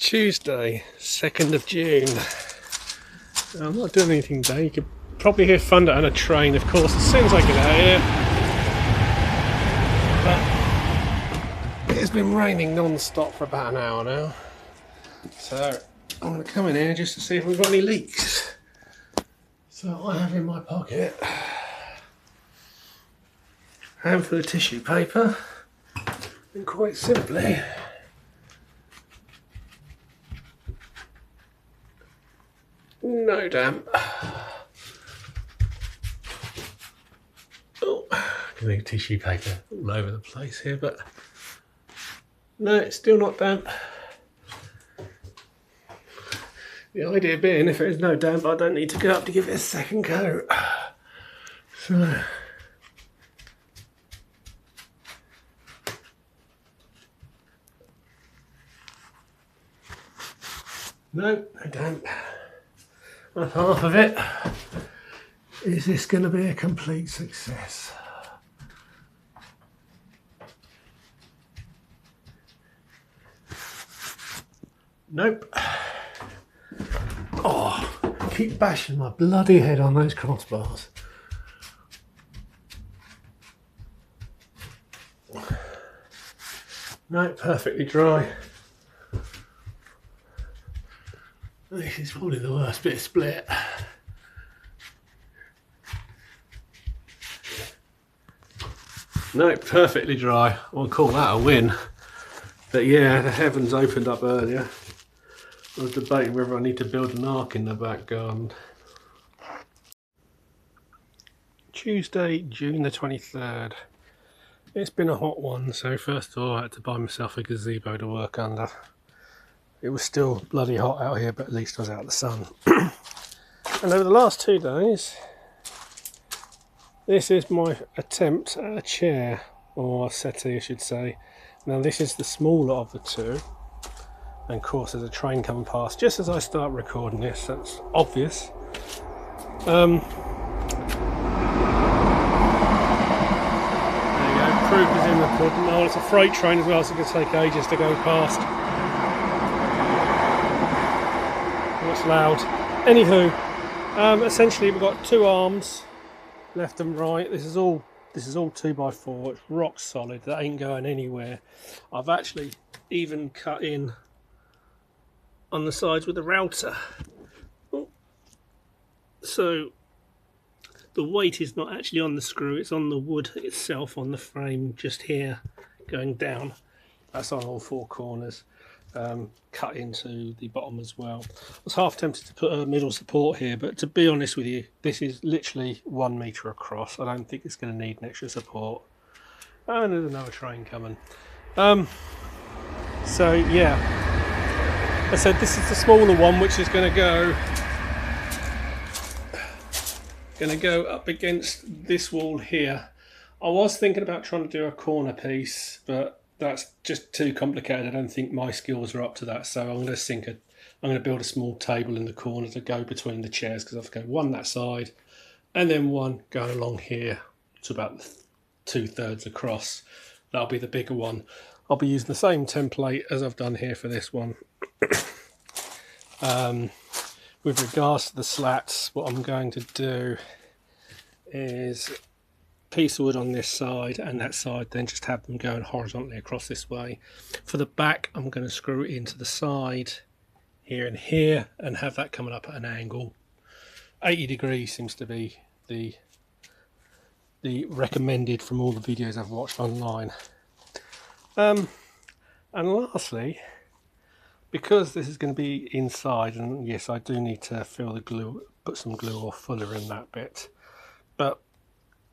Tuesday, 2nd of June. I'm not doing anything today. You could probably hear thunder and a train, of course, as soon as I get out here. But it's been raining non-stop for about an hour now. So I'm going to come in here just to see if we've got any leaks. So I have in my pocket a handful of tissue paper, and quite simply no damp. Oh, getting tissue paper all over the place here, but no, it's still not damp. The idea being, if there's no damp, I don't need to go up to give it a second coat. So no damp. That's half of it. Is this going to be a complete success? Nope. Oh, I keep bashing my bloody head on those crossbars. No, perfectly dry. This is probably the worst bit of split. No, perfectly dry. I'll call that a win. But yeah, the heavens opened up earlier. I was debating whether I need to build an ark in the back garden. Tuesday, June the 23rd. It's been a hot one, so first of all I had to buy myself a gazebo to work under. It was still bloody hot out here, but at least I was out in the sun. And over the last 2 days, this is my attempt at a chair, or a settee I should say. Now this is the smaller of the two, and of course there's a train coming past just as I start recording this, that's obvious. There you go, proof is in the pudding. Oh, it's a freight train as well, so it's going to take ages to go past. That's loud. Anywho, essentially we've got 2 arms, left and right. This is all 2x4. It's rock solid. That ain't going anywhere. I've actually even cut in on the sides with a router. Oh. So the weight is not actually on the screw. It's on the wood itself, on the frame just here, going down. That's on all 4 corners. Cut into the bottom as well. I was half tempted to put a middle support here, but to be honest with you, this is literally 1 metre across. I don't think it's going to need an extra support. And there's another train coming. So yeah, I said this is the smaller one, which is going to go up against this wall here. I was thinking about trying to do a corner piece, but that's just too complicated. I don't think my skills are up to that, so I'm going to build a small table in the corner to go between the chairs, because I've got one that side and then one going along here to about 2/3 across. That'll be the bigger one. I'll be using the same template as I've done here for this one. With regards to the slats, what I'm going to do is piece of wood on this side and that side, then just have them going horizontally across this way. For the back, I'm going to screw it into the side here and here and have that coming up at an angle. 80 degrees seems to be the recommended from all the videos I've watched online. And lastly, because this is going to be inside, and yes, I do need to fill the glue, put some glue or fuller in that bit, but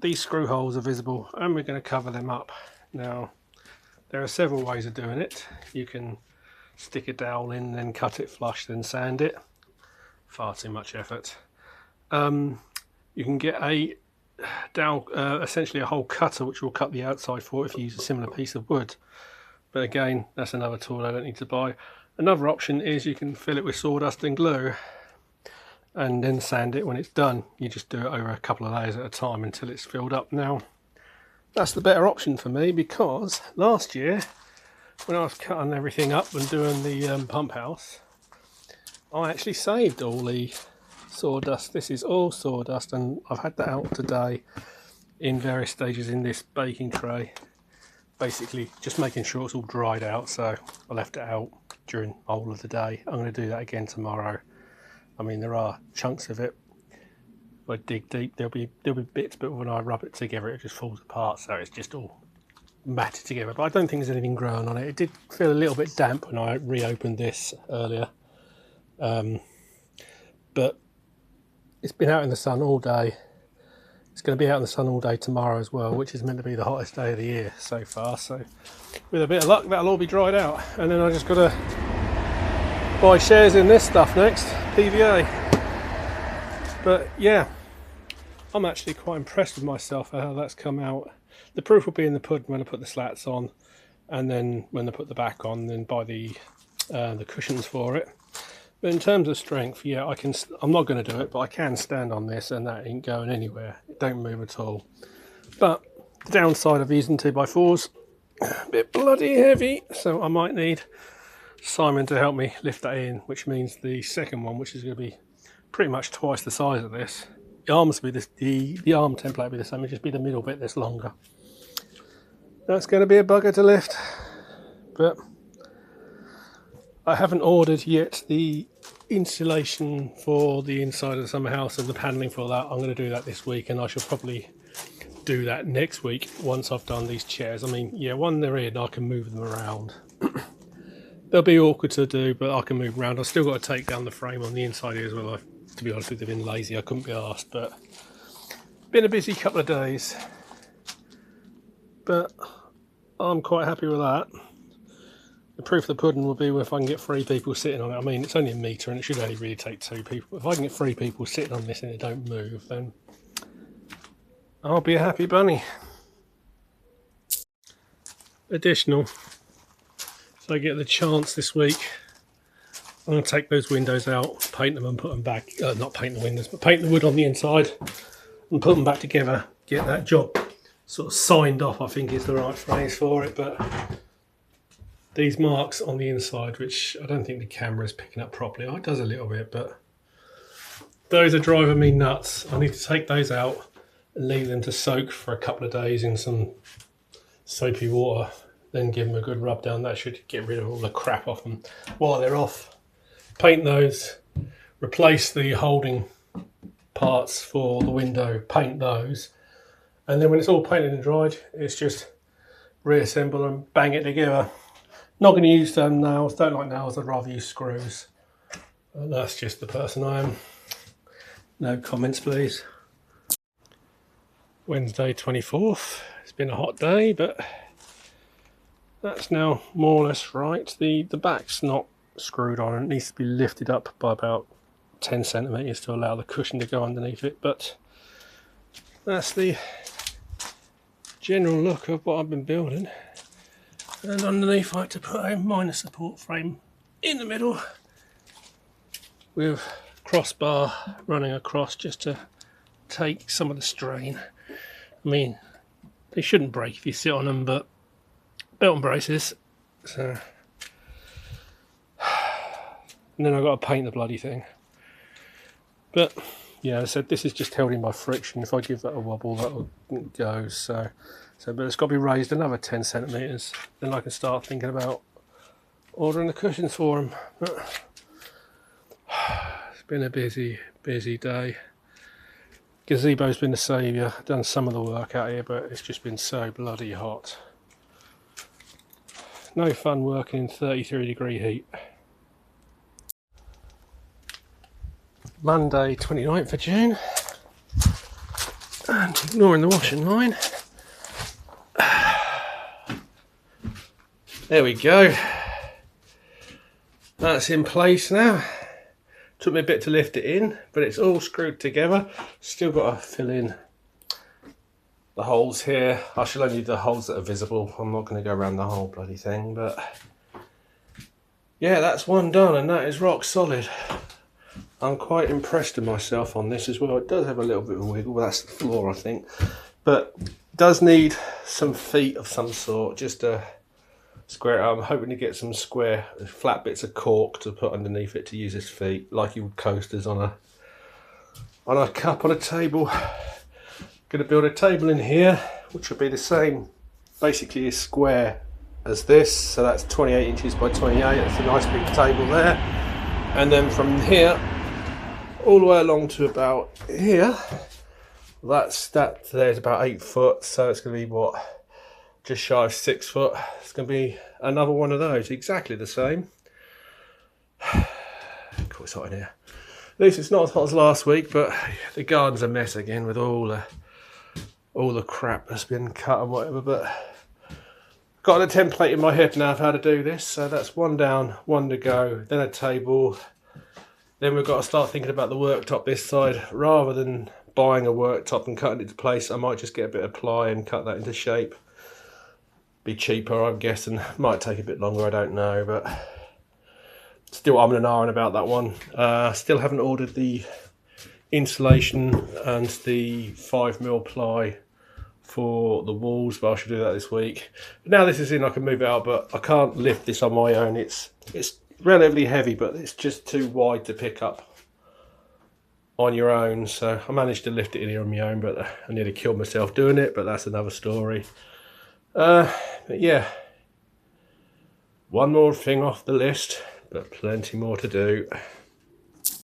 these screw holes are visible and we're going to cover them up. Now there are several ways of doing it. You can stick a dowel in, then cut it flush, then sand it. Far too much effort. You can get a dowel, essentially a hole cutter, which will cut the outside for it if you use a similar piece of wood. But again, that's another tool I don't need to buy. Another option is you can fill it with sawdust and glue and then sand it when it's done. You just do it over a couple of layers at a time until it's filled up. Now that's the better option for me, because last year when I was cutting everything up and doing the pump house, I actually saved all the sawdust. This is all sawdust, and I've had that out today in various stages in this baking tray. Basically just making sure it's all dried out, so I left it out during the whole of the day. I'm going to do that again tomorrow. I mean, there are chunks of it. If I dig deep, there'll be bits, but when I rub it together it just falls apart, so it's just all matted together. But I don't think there's anything growing on it. It did feel a little bit damp when I reopened this earlier, but it's been out in the sun all day. It's going to be out in the sun all day tomorrow as well, which is meant to be the hottest day of the year so far. So with a bit of luck, that'll all be dried out. And then I just got to buy shares in this stuff next, PVA. But yeah, I'm actually quite impressed with myself at how that's come out. The proof will be in the pudding when I put the slats on, and then when I put the back on, then buy the cushions for it. But in terms of strength, yeah, I'm not going to do it, but I can stand on this and that ain't going anywhere. It don't move at all. But the downside of using 2x4s, a bit bloody heavy, so I might need Simon to help me lift that in, which means the second one, which is going to be pretty much twice the size of this. The arms will be this, the arm template will be the same, it'll just be the middle bit that's longer. That's going to be a bugger to lift, but I haven't ordered yet the insulation for the inside of the summer house and the panelling for that. I'm going to do that this week, and I shall probably do that next week once I've done these chairs. I mean, yeah, when they're in, I can move them around. They'll be awkward to do, but I can move around. I've still got to take down the frame on the inside here as well. To be honest with you, I've been lazy. I couldn't be asked, but been a busy couple of days. But I'm quite happy with that. The proof of the pudding will be if I can get 3 people sitting on it. I mean, it's only a metre and it should only really take 2 people. If I can get 3 people sitting on this and it don't move, then I'll be a happy bunny. Additional, so I get the chance this week, I'm going to take those windows out, paint them and put them back, not paint the windows, but paint the wood on the inside and put them back together. Get that job sort of signed off, I think is the right phrase for it. But these marks on the inside, which I don't think the camera is picking up properly. Oh, it does a little bit, but those are driving me nuts. I need to take those out and leave them to soak for a couple of days in some soapy water, then give them a good rub down. That should get rid of all the crap off them while they're off. Paint those, replace the holding parts for the window, paint those, and then when it's all painted and dried, it's just reassemble and bang it together. Not going to use nails, don't like nails, I'd rather use screws. And that's just the person I am. No comments please. Wednesday 24th, it's been a hot day, but that's now more or less right. The back's not screwed on, it needs to be lifted up by about 10 centimetres to allow the cushion to go underneath it, but that's the general look of what I've been building. And underneath I had to put a minor support frame in the middle with crossbar running across just to take some of the strain. I mean, they shouldn't break if you sit on them, but belt and braces. So, and then I've got to paint the bloody thing. But yeah, as I said, this is just held in by friction. If I give that a wobble, that'll go. So but it's got to be raised another 10 centimetres. Then I can start thinking about ordering the cushions for them. But it's been a busy day. Gazebo's been the saviour. I've done some of the work out here, but it's just been so bloody hot. No fun working in 33-degree heat. Monday 29th of June, and ignoring the washing line, there we go, that's in place now. Took me a bit to lift it in, but it's all screwed together. Still got to fill in the holes here. I shall only do the holes that are visible. I'm not going to go around the whole bloody thing, but yeah, that's one done, and that is rock solid. I'm quite impressed with myself on this as well. It does have a little bit of a wiggle, but that's the floor, I think. But it does need some feet of some sort, just to square it. I'm hoping to get some square flat bits of cork to put underneath it to use as feet, like you would coasters on a cup on a table. Going to build a table in here, which will be the same, basically as square as this. So that's 28 inches by 28. That's a nice big table there. And then from here all the way along to about here, there's about 8 foot. So it's going to be what, just shy of 6 foot. It's going to be another one of those, exactly the same. Cool, it's hot in here. At least it's not as hot as last week, but the garden's a mess again with all the crap that's been cut and whatever. But got a template in my head now of how to do this. So that's one down, one to go, then a table. Then we've got to start thinking about the worktop this side. Rather than buying a worktop and cutting it to place, I might just get a bit of ply and cut that into shape. Be cheaper, I'm guessing. Might take a bit longer, I don't know, but still umming and ahhing about that one. Still haven't ordered the insulation and the 5mm ply for the walls, but I should do that this week. But now this is in, I can move it out, but I can't lift this on my own. It's relatively heavy, but it's just too wide to pick up on your own. So I managed to lift it in here on my own, but I nearly killed myself doing it, but that's another story. But yeah, one more thing off the list, but plenty more to do.